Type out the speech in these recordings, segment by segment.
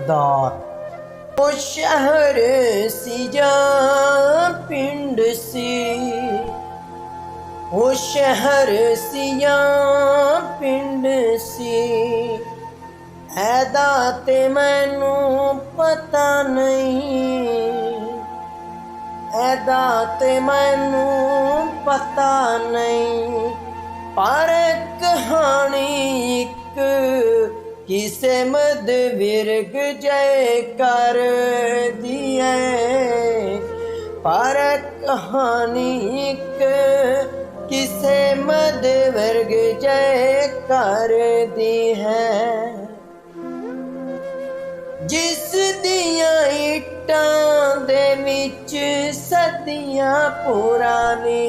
किरदार। वो शहर सी या पिंड सी, वो शहर सी या पिंड सी, ऐदा ते मैनू पता नहीं, ऐदा ते मैनू पता नहीं। पर कहानी इक किसे मद विरग जय कर दिए, पर कहानी इक किसे मद विरग जय कर दी है। जिस दियां इट्टां दे विच सदियां पुरानी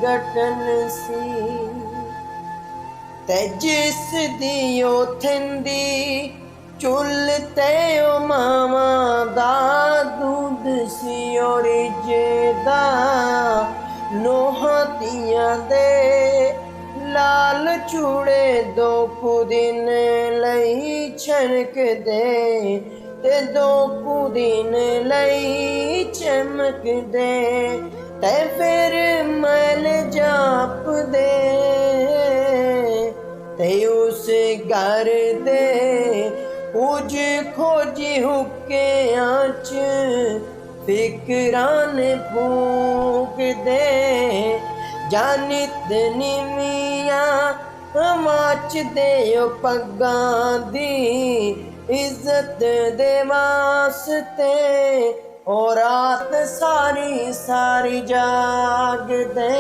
गठन सी, ते जिस दी ओथंदी चुल ते ओ मावा दा दूध सी, और रिजदा नोहां तियां दे लाल चूड़े दो कु दिन लई छनक दे, ते दो कु दिन लई चमक दे, ते फिर मैल जाप दे, ते उस घर दे कुछ खोजी हुक्कियां च फिकरां ने फूक दे। जानित निमियां माच दे पग्गां दी इज्जत दे वास्ते, और रात सारी सारी जाग दे,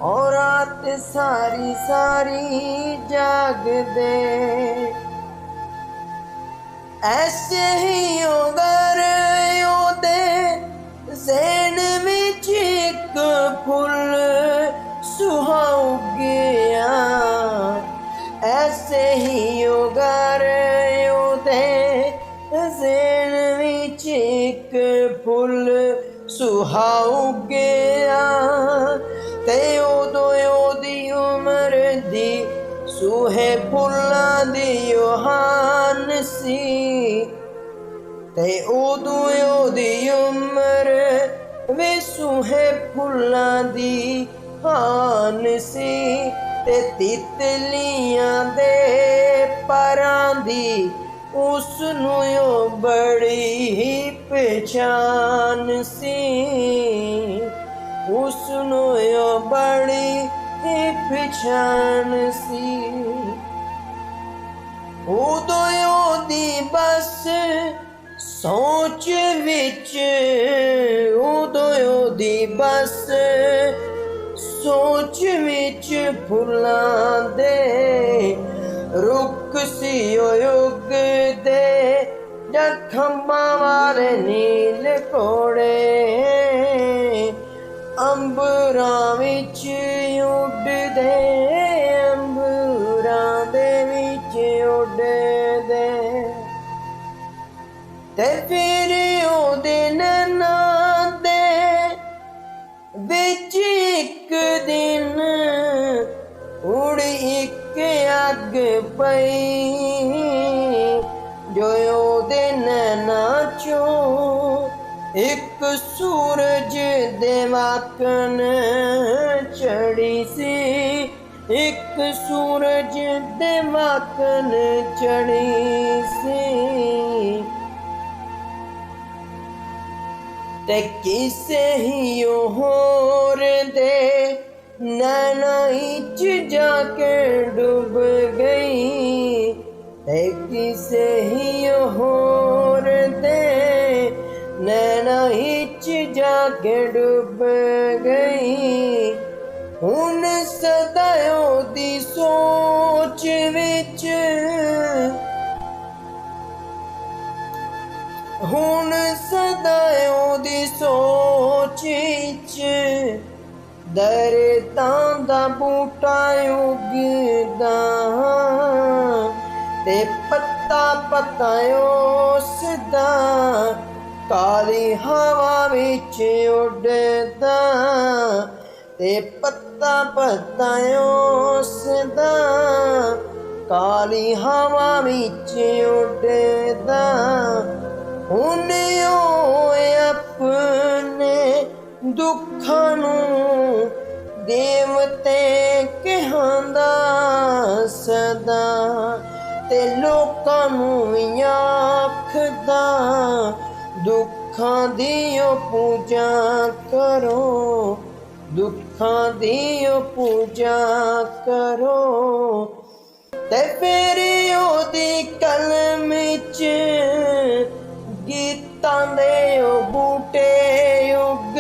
और रात सारी सारी जाग दे। ऐसे ही ओगर ओदे ज़हन विच इक फुल सुहाऊ गया, ऐसे ही ओगर ओदे ज़हन विच इक फुल सुहाऊ गया, ते ओदो ओदी उम्र दी सूहे फुल्लां दी ओहान सी, ते ओदो ओदी उम्र वे सूहे फुल्लां दी हान सी, ते तितलियां दे परां दी उसनू ओ बड़ी ही पहचान सी, उसनू ओ बड़ी ही पहचान सी। उदो ओदी बस सोच विच, उदो ओदी बस सोच विच फुल्लां दे रुख सी उगदे, जां खंबां वाले नील कोड़े अंबरां विच उड़दे, अंबरां दे विच उड़दे, ते फिर ओदे नैनां दे विच इक दिन उड़ इक अग पई, जो ओदे नैनां चों एक सूरज दे वाकन चढ़ी सी, एक सूरज दे वाकन चढ़ी सी, ते किसे ही होर दे नैनां इच जाके डूब गई, ते किसे ही होर दे नैनां इच जाके डूब गई। हुण सदा ओदी सोच विच, हुण सदा ओदी सोच विच दर्दां दा बूटा उगदा, ते पत्ता पत्ता उसदा काली हवा विच उड़दा, ते पत्ता पत्ता उसदा ਕਾਲੀ ਹਵਾ ਵਿੱਚ ਉੱਡਦਾ। ਹੁਣ ਉਹ ਆਪਣੇ ਦੁੱਖਾਂ ਨੂੰ ਦੇਵਤੇ ਕਹਾਂਦਾ ਸਦਾ, ਤੇ ਲੋਕਾਂ ਨੂੰ ਆਖਦਾ ਦੁੱਖਾਂ ਦੀ ਪੂਜਾ ਕਰੋ, ਦੁੱਖਾਂ ਦੀ ਪੂਜਾ ਕਰੋ। ਤੇ ਫਿਰ ਉਹਦੀ ਕਲਮ ਵਿੱਚ ਗੀਤਾਂ ਦੇ ਬੂਟੇ ਉੱਗ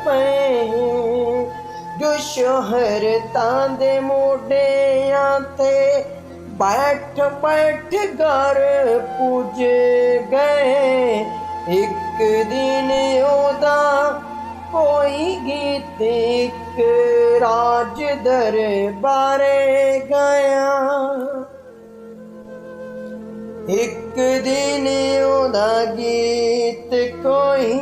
ਪਏ, ਜੋ ਸ਼ੋਹਰਤਾਂ ਦੇ ਮੋਢਿਆਂ ਤੇ ਬੈਠ ਬੈਠ ਘਰ ਪੁੱਜ ਗਏ। ਇੱਕ ਦਿਨ ਉਹਦਾ ਕੋਈ ਗੀਤ ਇੱਕ ਰਾਜ ਦਰਬਾਰੇ ਗਿਆ। ਇੱਕ ਦਿਨ ਉਹਦਾ ਗੀਤ ਕੋਈ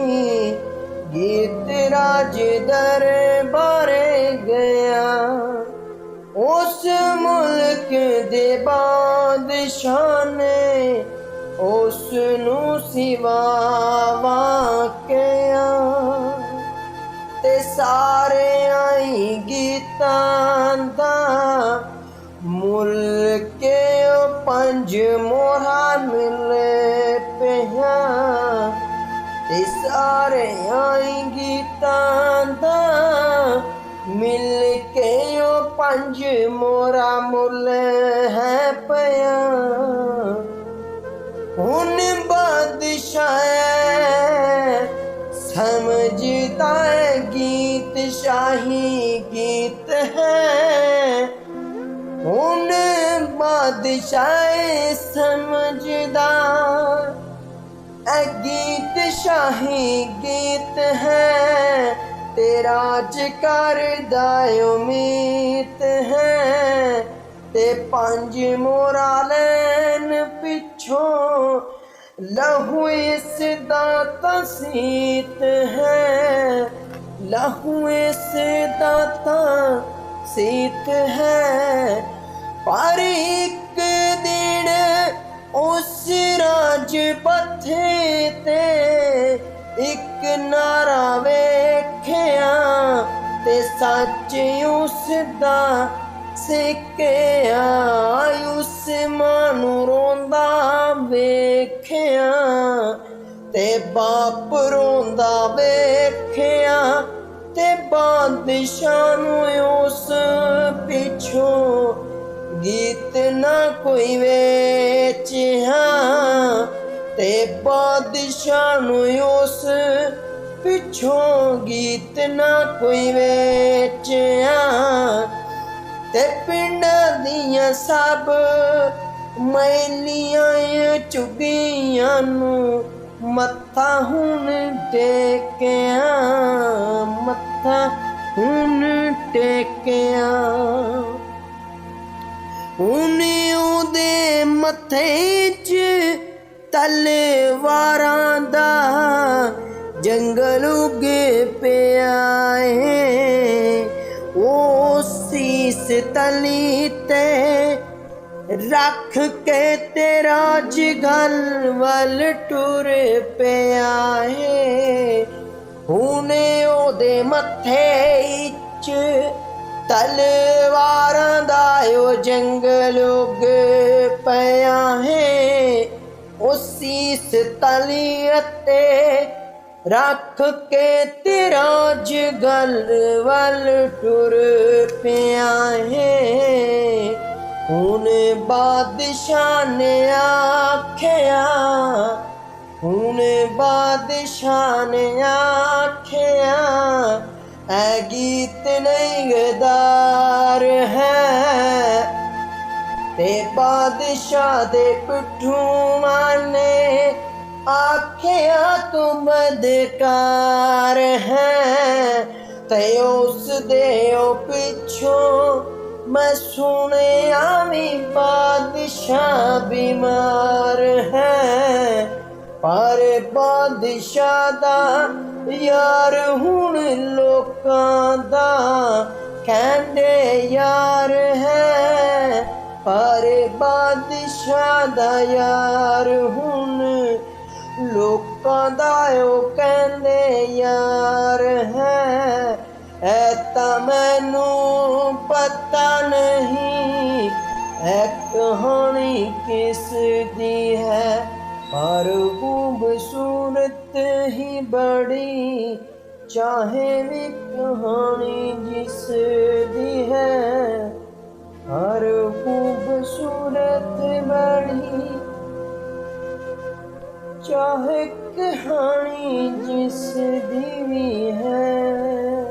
ਗੀਤ ਰਾਜ ਦਰਬਾਰੇ ਗਿਆ। ਉਸ ਮੁਲਕ ਦੇ ਬਾਦਸ਼ਾਹ ਨੇ ਉਸ ਨੂੰ ਸਿਵਾਵਾ ਕਿਹਾ, ਤੇ ਸਾਰਿਆਂ ਹੀ ਗੀਤਾਂ ਦਾ ਮੁੱਲ ਕੇ ਪੰਜ ਮੋਹਰਾਂ ਮਿਲ ਪਈਆਂ। ਤੇ ਸਾਰਿਆਂ ਹੀ ਗੀਤਾਂ ਦਾ ਮਿਲ ਕੇ ਪੰਜ ਮੋਹਰਾਂ ਮੁੱਲ ਹੈ ਪਿਆ। ਹੁਣ ਬਾਦਸ਼ਾਹ ਸਮਝਦਾ ਹੈ ਗੀਤ ਸ਼ਾਹੀ ਗੀਤ ਹੈ। ਹੁਣ ਬਾਦਸ਼ਾਹ ਸਮਝਦਾ ਗੀਤ ਸ਼ਾਹੀ ਗੀਤ ਹੈ, ਤੇ ਰਾਜ ਕਰਦਾ ਉਮੀਦ ਹੈ। ਤੇ ਪੰਜ ਮੋਹਰਾਂ ਲੈਣ ਪਿੱਛੋਂ ਲਹੂ ਇਸ ਦਾ ਤਸੀਤ ਹੈ, ਲਹੂ ਇਸ ਦਾ ਤਸੀਤ ਹੈ। ਪਰ ਇੱਕ ਦਿਨ ਉਸ ਰਾਜ ਪੱਥੇ ਤੇ ਇੱਕ ਨਾਰਾ ਵੇਖਿਆ, ਤੇ ਸੱਚ ਉਸ ਦਾ ਸਿੱਕਿਆ। ਉਸ ਮਾਂ ਨੂੰ ਰੋਂਦਾ ਵੇਖਿਆ, ਤੇ ਬਾਪ ਰੋਂਦਾ ਵੇਖਿਆ, ਤੇ ਬਾਦਸ਼ਾਹ ਨੂੰ ਉਸ ਪਿੱਛੋਂ ਗੀਤ ਨਾ ਕੋਈ ਵੇਚਿਆ। ਤੇ ਬਾਦਸ਼ਾਹ ਨੂੰ ਉਸ ਪਿੱਛੋਂ ਗੀਤ ਨਾ ਕੋਈ ਵੇਚਿਆ। ਤੇ ਪਿੰਡਾਂ ਦੀਆਂ ਸਭ ਮੈਲੀਆਂ ਝੁੱਗੀਆਂ ਨੂੰ ਮੱਥਾ ਹੁਣ ਟੇਕਿਆ, ਮੱਥਾ ਹੁਣ ਟੇਕਿਆ। ਹੁਣ ਉਹਦੇ ਮੱਥੇ 'ਚ ਤਲਵਾਰਾਂ ਦਾ ਜੰਗਲ ਉੱਗ ਪਿਆ ਏ। ਉਹ ਸੀਸ ਤਲੀ ਤੇ ਰੱਖ ਕੇ ਤੇ ਰਾਜਗਲ ਵੱਲ ਟੁਰ ਪਿਆ ਏ। ਹੁਣ ਉਹਦੇ ਮੱਥੇ 'ਚ ਤਲਵਾਰਾਂ ਦਾ ਉਹ ਜੰਗਲ ਉੱਗ ਪਿਆ ਏ। ਉਹ ਸੀਸ ਤਲੀ ਅਤੇ ਰੱਖ ਕੇ ਤੇ ਰਾਜਗਲ ਵੱਲ ਟੁਰ ਪਿਆ ਏ। ਹੁਣ ਬਾਦਸ਼ਾਹ ਨੇ ਆਖਿਆ, ਹੁਣ ਬਾਦਸ਼ਾਹ ਨੇ ਆਖਿਆ, ਐ ਗੀਤ ਨਹੀਂ ਗਦਾਰ ਹੈ। ਤੇ ਬਾਦਸ਼ਾਹ ਦੇ ਪਿੱਠੂ ਮਾਨੇ ਆਖਿਆ ਤੂੰ ਬਦਕਾਰ ਹੈ। ਤੇ ਉਸ ਦੇ ਪਿੱਛੋਂ ਮੈਂ ਸੁਣਿਆ ਵੀ ਬਾਦਸ਼ਾਹ ਬਿਮਾਰ ਹੈ। ਪਰ ਬਾਦਸ਼ਾਹ ਦਾ ਯਾਰ ਹੁਣ ਲੋਕਾਂ ਦਾ ਕਹਿੰਦੇ ਯਾਰ ਹੈ। ਪਰ ਬਾਦਸ਼ਾਹ ਦਾ ਯਾਰ ਹੁਣ ਲੋਕਾਂ ਦਾ ਉਹ ਕਹਿੰਦੇ ਯਾਰ ਹੈ। ਐ ਤਾਂ ਮੈਨੂੰ ਪਤਾ ਨਹੀਂ ਐ ਕਹਾਣੀ ਕਿਸ ਦੀ ਹੈ, ਪਰ ਖੂਬਸੂਰਤ ਹੀ ਬੜੀ ਚਾਹੇ ਵੀ ਕਹਾਣੀ ਜਿਸ ਦੀ ਹੈ। हर खूबसूरत बड़ी चाहे कहानी जिस दी भी है।